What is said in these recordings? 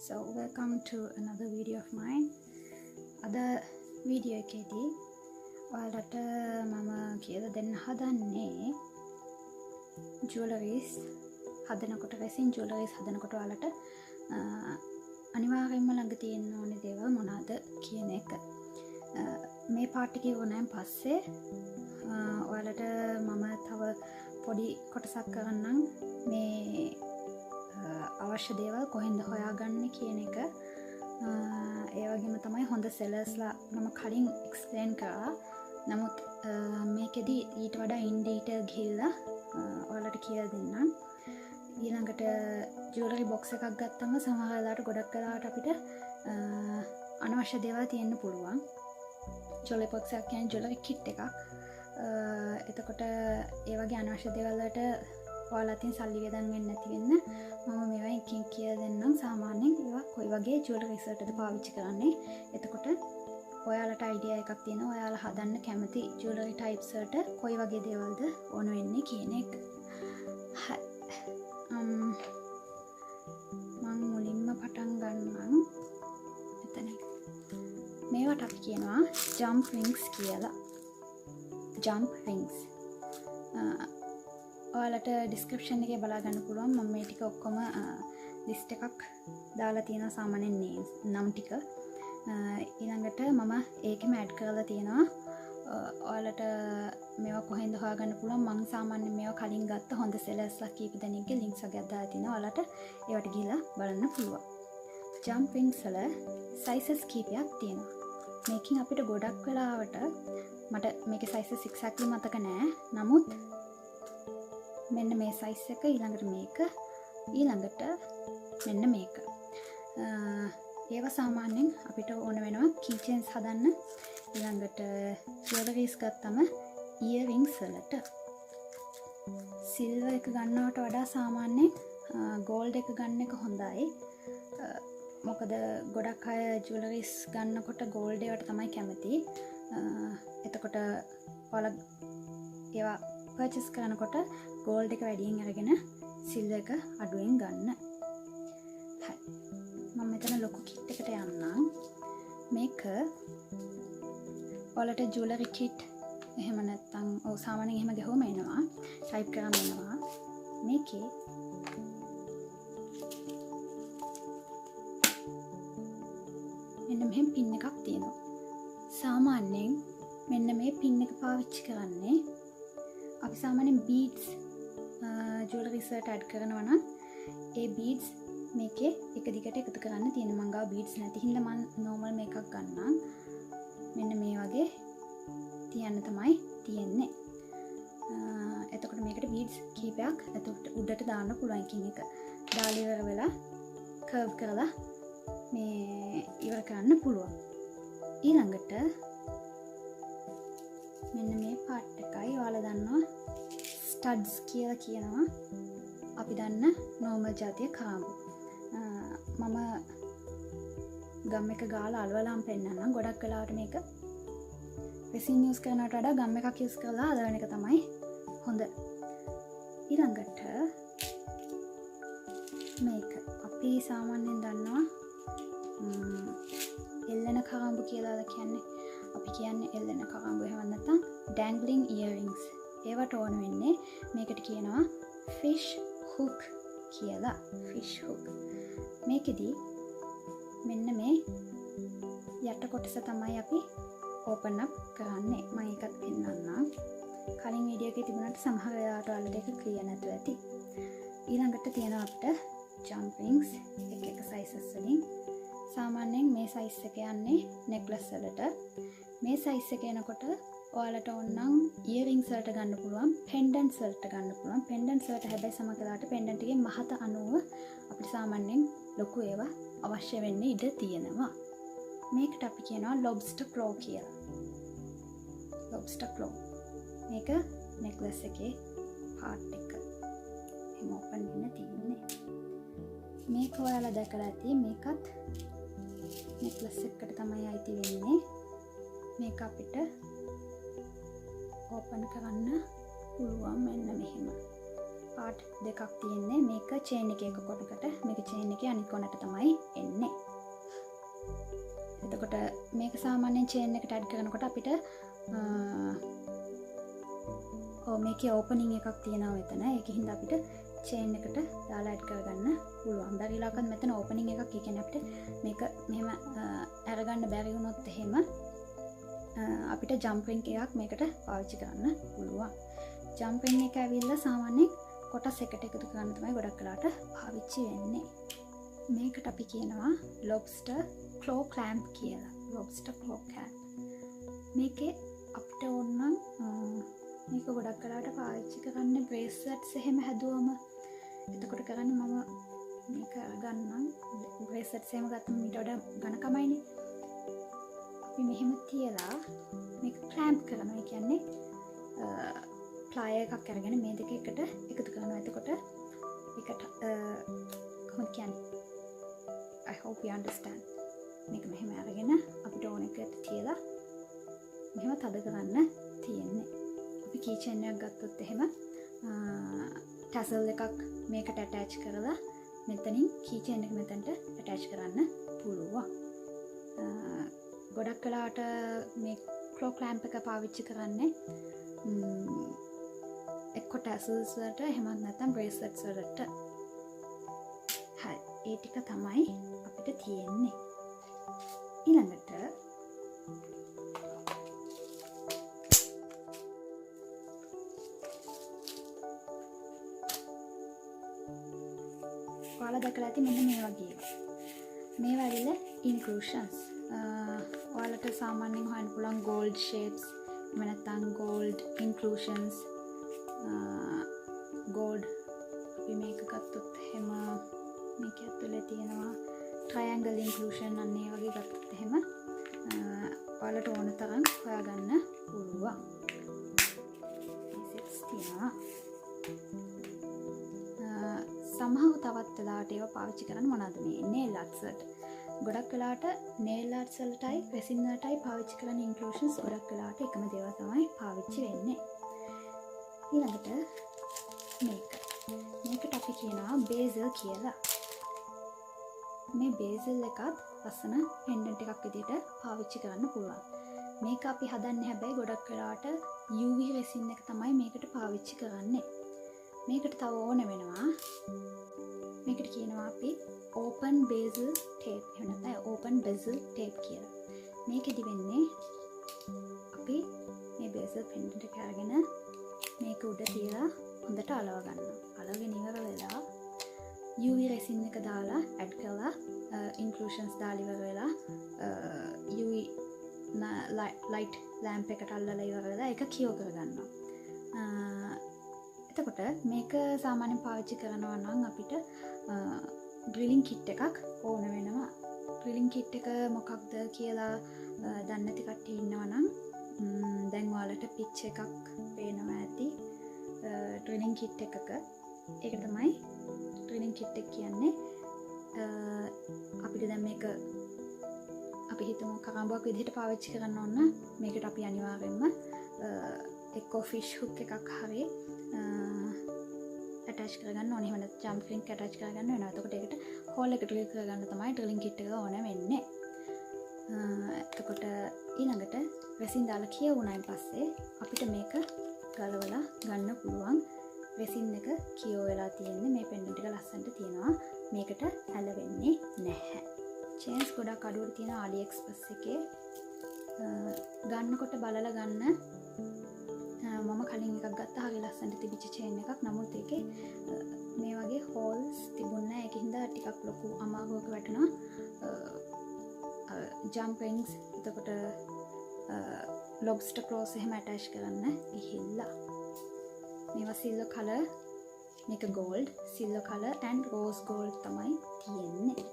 So welcome to another video of mine. Ada video එකේදී ඔයාලට මම කියලා දෙන්න හදන්නේ jewelries හදනකොට resin jewelries හදනකොට ඔයාලට අනිවාර්යයෙන්ම ළඟ තියෙන්න ඕනේ දේවල් මොනවාද කියන එක. මේ පාර්ට් එකේ වුණාන් පස්සේ ඔයාලට මම තව පොඩි කොටසක් කරන්නම් මේ අවශ්‍ය දේවල් කොහෙන්ද හොයාගන්නේ කියන එක. ඒ වගේම තමයි හොඳ sellers-ලා මම කලින් explain කරා. නමුත් මේකෙදි ඊට වඩා in detail ගිහිල්ලා ඔයාලට කියලා දෙන්නම්. ඊළඟට jewelry box එකක් ගත්තම සමහර වෙලාවට ගොඩක් වෙලාවට අපිට අනවශ්‍ය දේවල් තියෙන්න පුළුවන්. jewelry box එක කියන්නේ jewelry kit එකක්. එතකොට ඒ වගේ අනවශ්‍ය දේවල් වලට ඔයාලටින් සල්ලි වේදන් වෙන්නේ නැති වෙන්න මම මේවා එකකින් කියලා දෙන්නම්. සාමාන්‍යයෙන් ඒවා කොයි වගේ jewelry වලටද පාවිච්චි කරන්නේ. එතකොට ඔයාලට idea එකක් තියෙනවා ඔයාලා හදන්න කැමති jewelry types වලට කොයි වගේ දේවල්ද ඕන වෙන්නේ කියන එක. මම මුලින්ම පටන් ගන්නම්. එතන මේවට අපි කියනවා jump rings කියලා. jump rings. ඔයාලට description එකේ බලා ගන්න පුළුවන්. මම මේ ටික ඔක්කොම list එකක් දාලා තියෙනවා සාමාන්‍යයෙන් names නම් ටික. ඊළඟට මම ඒකෙම add කරලා තියෙනවා. ඔයාලට මේවා කොහෙන්ද හොයාගන්න පුළුවන්. මම සාමාන්‍යයෙන් මේවා කලින් ගත්ත හොඳ sellers-ලා කීප දෙනෙක්ගේ links එකක් දාලා තිනවා. ඔයාලට ඒවට ගිහලා බලන්න පුළුවන්. jump rings වල sizes කීපයක් තියෙනවා. මේකෙන් අපිට ගොඩක් වෙලාවට මට මේකේ sizes exactly මතක නෑ. නමුත් මෙන්න මේ size එක, ඊළඟට මේක, ඊළඟට මෙන්න මේක. ඒවා සාමාන්‍යයෙන් අපිට ඕන වෙනවා keychains හදන්න. ඊළඟට jewelries ගත්තම earrings වලට. silver එක ගන්නවට වඩා සාමාන්‍යයෙන් gold එක ගන්න එක හොඳයි. මොකද ගොඩක් අය jewelries ගන්නකොට gold ඒවට තමයි කැමති. එතකොට ඔයාලා ඒවා purchase කරනකොට gold එක වැඩියෙන් අරගෙන silver එක අඩුවෙන් ගන්න. හරි. මම මෙතන ලොකු kit එකට යන්නම්. මේක ඔයාලට jewelry kit එහෙම නැත්නම් සාමාන්‍යයෙන් එහෙම ගහුවම එනවා. type කරාම එනවා. මේකේ මෙන්න මෙහෙම pin එකක් තියෙනවා. සාමාන්‍යයෙන් මෙන්න මේ pin එක පාවිච්චි කරන්නේ අපි සාමාන්‍යයෙන් beads jewelry වලට add කරනවා නම් ඒ beads මේකේ එක දිගට එකතු කරන්න තියෙන. මං ගාව beads නැති හින්දා මං normal මේකක් ගන්නම්. මෙන්න මේ වගේ තියන්න තමයි තියෙන්නේ. එතකොට මේකට beads කීපයක් එතකොට උඩට දාන්න පුළුවන් එකින් එක. දාලා ඉවර වෙලා curve කරලා මේ ඉවර කරන්න පුළුවන්. ඊළඟට මෙන්න මේ part එකයි ඔයාලා දන්නවා studs කියලා කියනවා. අපි දන්න normal જાතිය කාඹු. මම ගම් එක ගාලා අලවලාම් පෙන්නන්නම්. ගොඩක් වෙලාවට මේක resin use කරනවට වඩා ගම් එකක් use කරලා අලවන එක තමයි හොඳ. ඊළඟට මේක අපි සාමාන්‍යයෙන් දන්නවා එල්ලෙන කාඹු කියලා කියන්නේ. අපි කියන්නේ එල්ලෙන කාඹු එහෙම නැත්නම් dangling earrings. ඒවට ඕන වෙන්නේ මේකට කියනවා fish hook කියලා. fish hook. මේකෙදි මෙන්න මේ යට කොටස තමයි අපි open up කරන්නේ. මම ඒකත් පෙන්නන්නම්. කලින් වීඩියෝ එකේ තිබුණාට සමහර වෙලාවට ඔයාලට ඒක clear නැතුව ඇති. ඊළඟට තියෙනවා අපිට jump rings එක එක sizes වලින්. සාමාන්‍යයෙන් මේ size එක යන්නේ necklace වලට. මේ size එක එනකොට ඔයාලට ඕනනම් earrings වලට ගන්න පුළුවන්, pendants වලට ගන්න පුළුවන්. pendants වලට හැබැයි සමහර වෙලාවට pendant එකේ මහත අණුව අපිට සාමාන්‍යයෙන් ලොකු ඒවා අවශ්‍ය වෙන්නේ ඉඩ තියෙනවා. මේකට අපි කියනවා lobster claw කියලා. lobster claw. මේක necklace එකේ part එක. එහෙම open වෙන්න තියෙන්නේ. මේක ඔයාලා දැකලා ඇති. මේකත් necklace එකකට තමයි අයිති වෙන්නේ. මේක අපිට open කරන්න පුළුවන් මෙන්න මෙහෙම. පාට් දෙකක් තියෙන්නේ. මේක චේන් එකේ එක කොටකට, මේක චේන් එකේ අනිත් කොනට තමයි එන්නේ. එතකොට මේක සාමාන්‍යයෙන් චේන් එකට ඇඩ් කරනකොට අපිට මේකේ ඕපනින් එකක් තියෙනවා මෙතන. ඒකෙන් හින්දා අපිට චේන් එකට දාලා ඇඩ් කරගන්න පුළුවන්. බැරිලාකත් මෙතන ඕපනින් එකක්. ඒ කියන්නේ අපිට මේක මෙහෙම අරගන්න බැරි වුණොත් එහෙම අපිට ජම්ප් රින් එකක් මේකට පාවිච්චි කරන්න පුළුවන්. ජම්ප් රින් එක ඇවිල්ලා සාමාන්‍යයෙන් කොටස් එකට එකතු කරන්න තමයි ගොඩක් වෙලාට පාවිච්චි වෙන්නේ. මේකට අපි කියනවා lobster claw clamp කියලා. lobster claw clamp. මේකේ අපිට ඕන නම් මේක ගොඩක් වෙලාට පාවිච්චි කරන්නේ bracelets එහෙම හැදුවම. එතකොට කරන්නේ මම මේක අරගන්නම්. bracelets එහෙම ගත්තම ඊට වඩා ඝන කමයිනේ. අපි මෙහෙම තියලා මේක clamp කරනවා. ඒ කියන්නේ plier එකක් අරගෙන මේ දෙක එකට එකතු කරනවා. එතකොට ඒකට කොහොමද කියන්නේ? I hope you understand. මේක මෙහෙම අරගෙන අපිට ඕන එකට තියලා මෙහෙම තද කරන්න තියෙන්නේ. අපි key chain එකක් ගත්තොත් එහෙම tassel එකක් මේකට attach කරලා මෙතනින් key chain එක මෙතනට attach කරන්න පුළුවන්. ගොඩක් වෙලාවට මේ claw clamp එක පාවිච්චි කරන්නේ එක්ක tassels වලට එහෙමත් නැත්නම් bracelets වලට. හරි. ඒ ටික තමයි අපිට තියෙන්නේ. ඊළඟට ඔයාලා දැකලා ඇති මෙන්න මේ වගේ. මේවා ඇවිල්ලා inclusions. ඔයාලට සාමාන්‍යයෙන් හොයන්න පුළුවන් gold shapes, එහෙම නැත්නම් gold inclusions, gold අපි මේක ගත්තොත් එහෙම මේක ඇතුලේ තියෙනවා triangle inclusion අන්න ඒ වගේ ගත්තොත් එහෙම ඔයාලට ඕන තරම් හොයාගන්න පුළුවන්. සෙට්ස් තියෙනවා. සමහරව තවත් වෙලාවට ඒවා පාවිච්චි කරන්න මොනවද මේ nail arts වලට. ගොඩක් වෙලාවට nail arts වලටයි resin වලටයි පාවිච්චි කරන inclusions ගොඩක් වෙලාවට එකම දේවල් තමයි පාවිච්චි වෙන්නේ. ඊළඟට මේකට අපි කියනවා bezel කියලා. මේ bezel එකත් ලස්සන pendant එකක් විදිහට පාවිච්චි කරන්න පුළුවන්. මේක අපි හදන්නේ හැබැයි ගොඩක් වෙලාවට UV resin එක තමයි මේකට පාවිච්චි කරන්නේ. මේකට තව ඕන වෙනවා. මේකට කියනවා අපි open bezel tape. එහෙම නැත්නම් open bezel tape කියලා. මේකෙදි වෙන්නේ අපි මේ bezel pendant එක අරගෙන මේක උඩ තියලා හොඳට අලව ගන්නවා. අලවගෙන ඉවර වෙලා UV resin එක දාලා add කරලා inclusions දාලා ඉවර වෙලා UV light lamp එකට අල්ලලා ඉවර වෙලා ඒක කියෝ කරගන්නවා. එතකොට මේක සාමාන්‍යයෙන් පාවිච්චි කරනවා නම් අපිට drilling kit එකක් ඕන වෙනවා. drilling kit එක මොකක්ද කියලා දන්නේ නැති කට්ටිය ඉන්නවා නම් දැන් ඔයාලට pitch එකක් පේනවා ඇති drilling kit එකක. ඒක තමයි drilling kit එක කියන්නේ. අපිට දැන් මේක අපි හිතමු කරඹුවක් විදිහට පාවිච්චි කරන්න ඕන. මේකට අපි අනිවාර්යෙන්ම එක්කෝ fish hook එකක් හරි attach කරගන්න ඕනේ. එහෙම නැත්නම් jump ring attach කරගන්න වෙනවා. එතකොට ඒකට hole එක drill කරගන්න තමයි drilling kit එක ඕන වෙන්නේ. එතකොට ඊළඟට resin දාලා කියවුණායින් පස්සේ අපිට මේක ගලවලා ගන්න පුළුවන්. resin එක කියෝ වෙලා තියෙන්නේ. මේ pendant එක ලස්සනට තියෙනවා. මේකට ඇලවෙන්නේ නැහැ. chains ගොඩක් අඩුවට තියෙන AliExpress එකේ ගන්නකොට බලලා ගන්න. මම කලින් එකක් ගත්තා. හරි ලස්සනට තිබිච්ච chain එකක්. නමුත් ඒකේ මේ වගේ holes තිබුණේ නැහැ. ඒකින්ද ටිකක් ලොකු අමාරුවක වැටෙනවා. jump rings එතකොට lobster claws එහෙම attach කරන්න ගිහිල්ලා. මේවා silver color, මේක gold, silver color and rose gold තමයි තියෙන්නේ.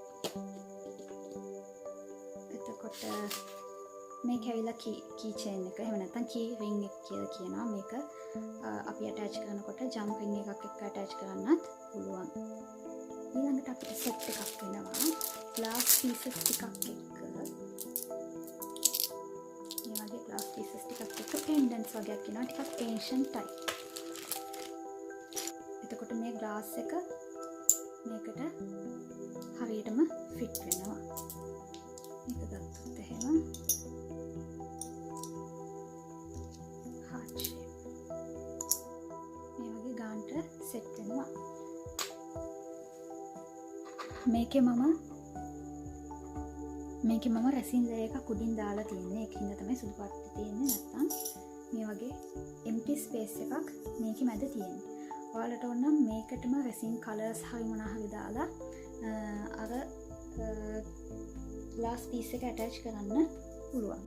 එතකොට මේක ඇවිල්ලා key chain එක එහෙම නැත්නම් key ring එක කියලා කියනවා. මේක අපි attach කරනකොට jump ring එකක් එක්ක attach කරන්නත් පුළුවන්. ඊළඟට අපිට set එකක් වෙනවා glass pieces ටිකක් එක්ක. මේ වගේ glass pieces ටිකක් එක්ක pendants වගේක් වෙනවා. ටිකක් ancient type. එතකොට මේ ග්ලාස් එක මේකට හරියටම ෆිට වෙනවා. මේක ගත්තොත් එහෙම heart shape මේ වගේ ගානට සෙට් වෙනවා. මේකේ මම රැසින් ලේයර් එකක් උඩින් දාලා තියෙන්නේ. ඒකින්ද තමයි සුදු පාට තියෙන්නේ. නැත්නම් මේ වගේ empty space එකක් මේකේ මැද තියෙන්නේ. ඔයාලට ඕන නම් මේකටම රෙසින් කලර්ස් හරි මොනවා හරි දාලා අර glass piece එක attach කරන්න පුළුවන්.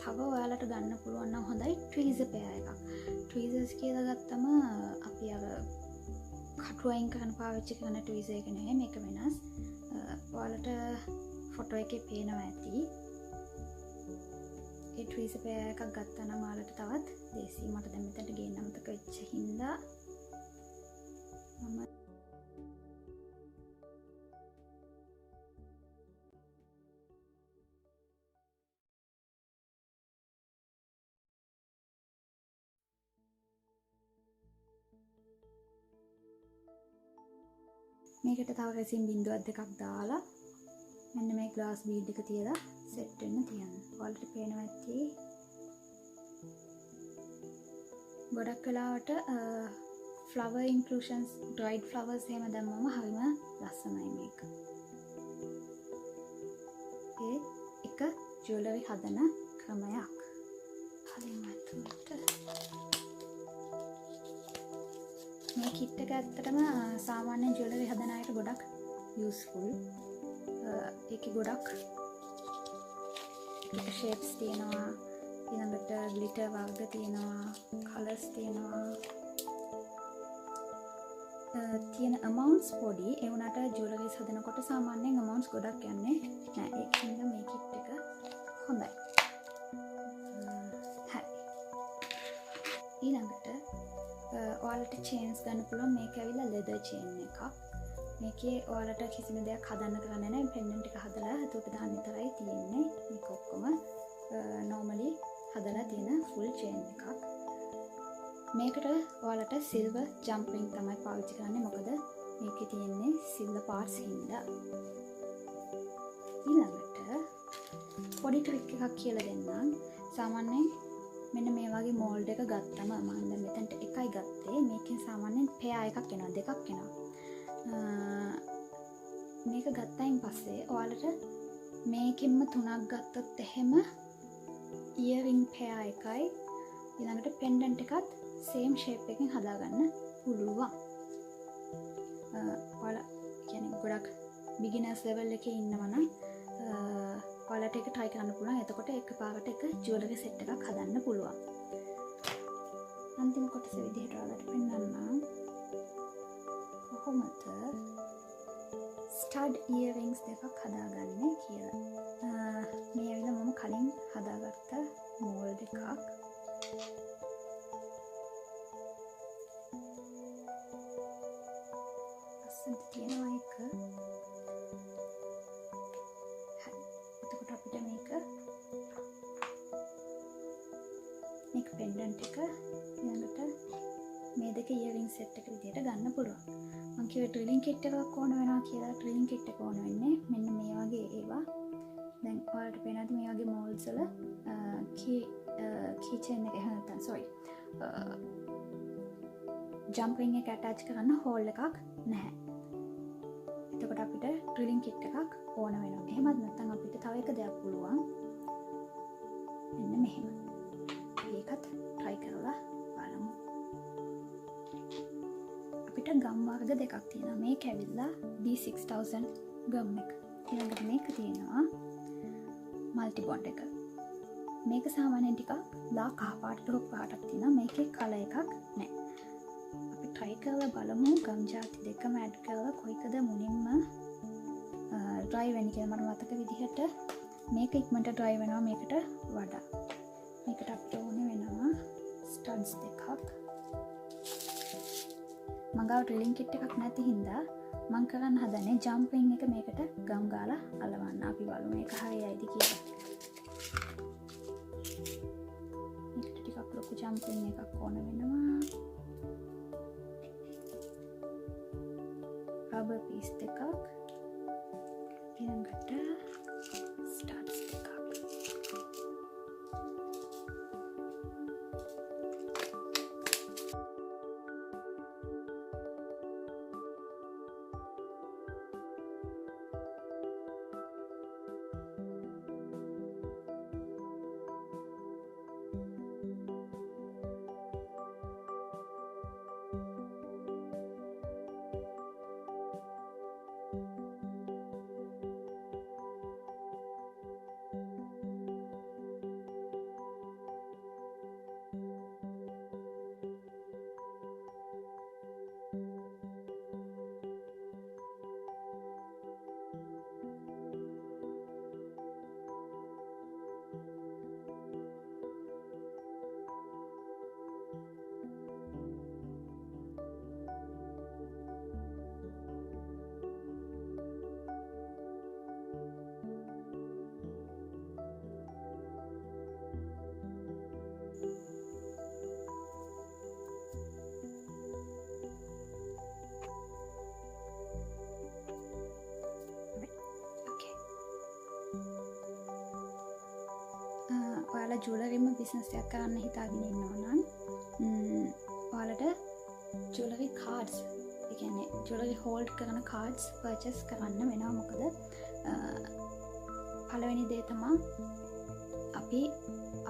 තව ඔයාලට ගන්න පුළුවන් නම් හොඳයි tweezer pair එකක්. tweezers කියලා ගත්තම අපි අර කටු අයින් කරන පාවිච්චි කරන tweezer එක නෙවෙයි, මේක වෙනස්. ඔයාලට ෆොටෝ එකේ පේනවා ඇති. ඒ tweezer pair එකක් ගත්තා නම් ඔයාලට තවත් දේසි. මට දැන් මෙතනට ගේන්න අමතක වෙච්ච හින්දා මම මේකට තව රෙසින් බින්දුවක් දෙකක් දාලා මෙන්න මේ ග්ලාස් බීඩ් එක තියලා සෙට් වෙන්න තියන්න. ඔයාලට පේනවා ඇති ගොඩක් වෙලාවට flower inclusions, dried flowers එහෙම දැම්මම හරිම ලස්සනයි මේක. ඒ එක ජුවලරි හදන ක්‍රමයක්. කලින් ඇතුළට මේ කිට් එක ඇත්තටම සාමාන්‍ය ජුවලරි හදන අයට ගොඩක් යූස්ෆුල්. ඒකේ ගොඩක් ෂේප්ස් තියෙනවා, ඊළඟට ග්ලිටර් වර්ග තියෙනවා, කලර්ස් තියෙනවා. තියෙන අමවුන්ට්ස් පොඩි. ඒ වුණාට ජුවලරිස් හදනකොට සාමාන්‍යයෙන් අමවුන්ට්ස් ගොඩක් යන්නේ නෑ. ඒකින්ද මේ කිට් එක හොඳයි. හරි. ඊළඟට ඔයාලට චේන්ස් ගන්න පුළුවන්. මේක ඇවිල්ලා ලෙදර් චේන් එකක්. මේකේ ඔයාලට කිසිම දෙයක් හදන්න කරන්න නැහැ. පෙන්ඩන්ට් එක හදලා හතුවට දාන්න විතරයි තියෙන්නේ. මේක ඔක්කොම normally හදලා තියෙන full chain එකක්. මේකට ඔයාලට silver jump ring තමයි පාවිච්චි කරන්නේ. මොකද මේකේ තියෙන්නේ silver parts හින්දා. ඊළඟට පොඩි ට්‍රික් එකක් කියලා දෙන්නම්. සාමාන්‍යයෙන් මෙන්න මේ වගේ මෝල්ඩ් එක ගත්තම මම දැන් මෙතනට එකයි ගත්තේ. මේකෙන් සාමාන්‍යයෙන් පෙයා එකක් එනවා, දෙකක් එනවා. මේක ගත්තයින් පස්සේ ඔයාලට මේකෙන්ම 3ක් ගත්තොත් එහෙම ඉයරින් පෙයා එකයි ඊළඟට පෙන්ඩන්ට් එකත් සේම් ෂේප් එකකින් හදාගන්න පුළුවන්. ඔයාලා කියන්නේ ගොඩක් බිගිනර්ස් ලෙවල් එකේ ඉන්නවා නම් ඔයාලට ඒක try කරන්න පුළුවන්. එතකොට එකපාරට එක ජුවලරි සෙට් එකක් හදන්න පුළුවන්. අන්තිම කොටස විදිහට ඔයාලට පෙන්නන්නම් කොහොමද ස්ටඩ් ඉයරින්ග්ස් දෙකක් හදාගන්නේ කියලා. මේ ඇවිල්ලා මම කලින් හදාගත්ත මෝල්ඩ් එකක්. අස්සන්ට තියෙනවා එක. එතකොට අපිට මේක පෙන්ඩන්ට් එක ඊළඟට මේ දෙක ඉයරින් සෙට් එක විදිහට ගන්න පුළුවන්. මම කිව්වා ඩ්‍රිලින් කිට් එකක් ඕන වෙනවා කියලා. ඩ්‍රිලින් කිට් එක ඕන වෙන්නේ මෙන්න මේ වගේ ඒවා. දැන් ඔයාලට පේනවාද මේ වගේ මෝල්ඩ්ස් වල කී චේන් එක එහෙම නැත්නම් ජම්ප් රින් එක ඇටච් කරන්න හෝල් එකක් නැහැ. එතකොට අපිට ඩ්‍රිලින් කිට් එකක් ඕන වෙනවා. එහෙමත් නැත්නම් අපිට තව එක දෙයක් පුළුවන්. මෙන්න මෙහෙම. ඒකත් try කරලා බලමු. අපිට ගම් වර්ග දෙකක් තියෙනවා. මේක ඇවිල්ලා B6000 ගම් එක. ඊළඟට මේක තියෙනවා මල්ටි බොන්ඩ් එක. මේක සාමාන්‍යයෙන් ටිකක් ලා කහ පාටට හොක් පාටක් තියෙනවා. මේකේ කලර් එකක් නැහැ. අපි try කරලා බලමු ගම් ಜಾති දෙකම ඇඩ් කරලා කොයිකද මුලින්ම dry වෙන්නේ කියලා. මට මතක විදිහට මේක ඉක්මනට dry වෙනවා මේකට වඩා. මේකට අපිට ඕනේ වෙනවා ස්ටඩ්ස් දෙකක්. මගාව ඩ්‍රිලින් කිට් එකක් නැති හින්දා මං කරන්න හදන්නේ ජම්පින් එක මේකට ගම් ගාලා අලවන්න. අපි බලමු මේක හරියයිද කියලා. මේකට ටිකක් ලොකු ජම්පින් එකක් ඕන වෙනවා. රබර් පීස් දෙකක්, ඊළඟට ස්ටඩ්ස් දෙකක්. ඔයාලා ජුවලරිම බිස්නස් එකක් කරන්න හිතාගෙන ඉන්නවා නම් ඔයාලට ජුවලරි කාඩ්ස්, ඒ කියන්නේ ජුවලරි හෝල්ඩ් කරන කාඩ්ස් පර්චේස් කරන්න වෙනවා. මොකද පළවෙනි දේ තමයි අපි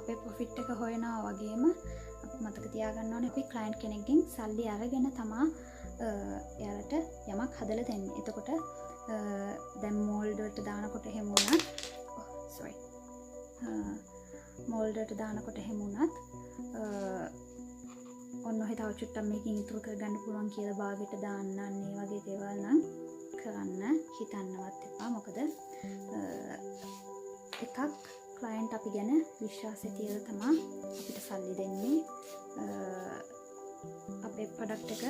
අපේ ප්‍රොෆිට් එක හොයනවා වගේම අපි මතක තියාගන්න ඕනේ අපි ක්ලයන්ට් කෙනෙක්ගෙන් සල්ලි අරගෙන තමයි එයාලට යමක් හදලා දෙන්නේ. එතකොට දැන් මෝල්ඩ් වලට දානකොට එහෙම වුණත් මෝල්ඩට දානකොට හෙමුණත් ඔන්න ඔහෙ තව චුට්ටක් මේකින් ඉතුරු කරගන්න පුළුවන් කියලා බාගෙට දාන්නන්නේ වගේ දේවල් නම් කරන්න හිතන්නවත් එපා. මොකද එකක් ක්ලයන්ට් අපි ගැන විශ්වාසය තියලා තමයි අපිට සල්ලි දෙන්නේ. අපේ ප්‍රොඩක්ට් එක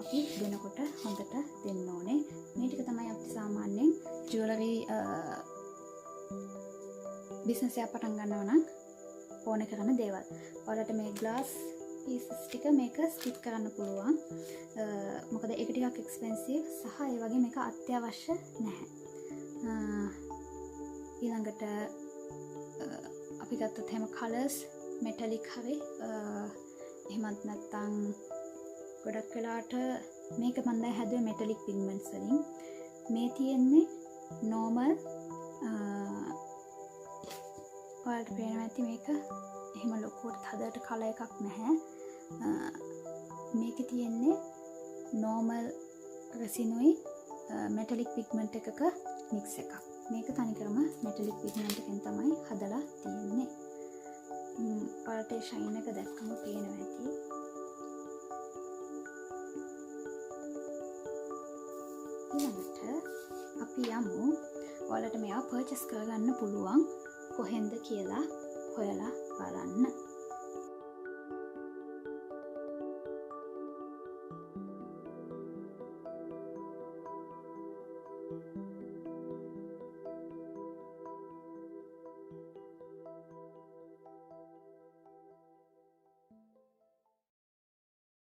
අපි දෙනකොට හොඳට දෙන්න ඕනේ. මේ ටික තමයි අපි සාමාන්‍යයෙන් ජුවලරි බිස්නස් එකක් පටන් ගන්නවා නම් ඕන කරන දේවල්. ඔයාලට මේ ග්ලාස් පීසස් ටික මේක ස්ටික් කරන්න පුළුවන්. මොකද ඒක ටිකක් එක්ස්පෙන්සිව් සහ ඒ වගේ මේක අත්‍යවශ්‍ය නැහැ. ඊළඟට අපි ගත්තොත් එහෙම කලර්ස් මෙටලික් හරි එහෙමත් නැත්නම් ගොඩක් වෙලාට මේක මම දැන් හැදුවේ මෙටලික් පිග්මන්ට්ස් වලින්. මේ තියෙන්නේ නෝමල් ඔයාලට පේනවා ඇති මේක එහෙම ලොකුවට හදට කලර් එකක් නැහැ. මේකේ තියෙන්නේ නෝමල් රෙසිනුයි මෙටලික් පිග්මන්ට් එකක මික්ස් එකක්. මේක තනිකරම මෙටලික් පිග්මන්ට් එකෙන් තමයි හදලා තියෙන්නේ. ඔයාලට ෂයින් එක දැක්කම පේනවා ඇති. ඊළඟට අපි යමු ඔයාලට මේවා පර්චේස් කරගන්න පුළුවන් කොහෙන්ද කියලා හොයලා බලන්න.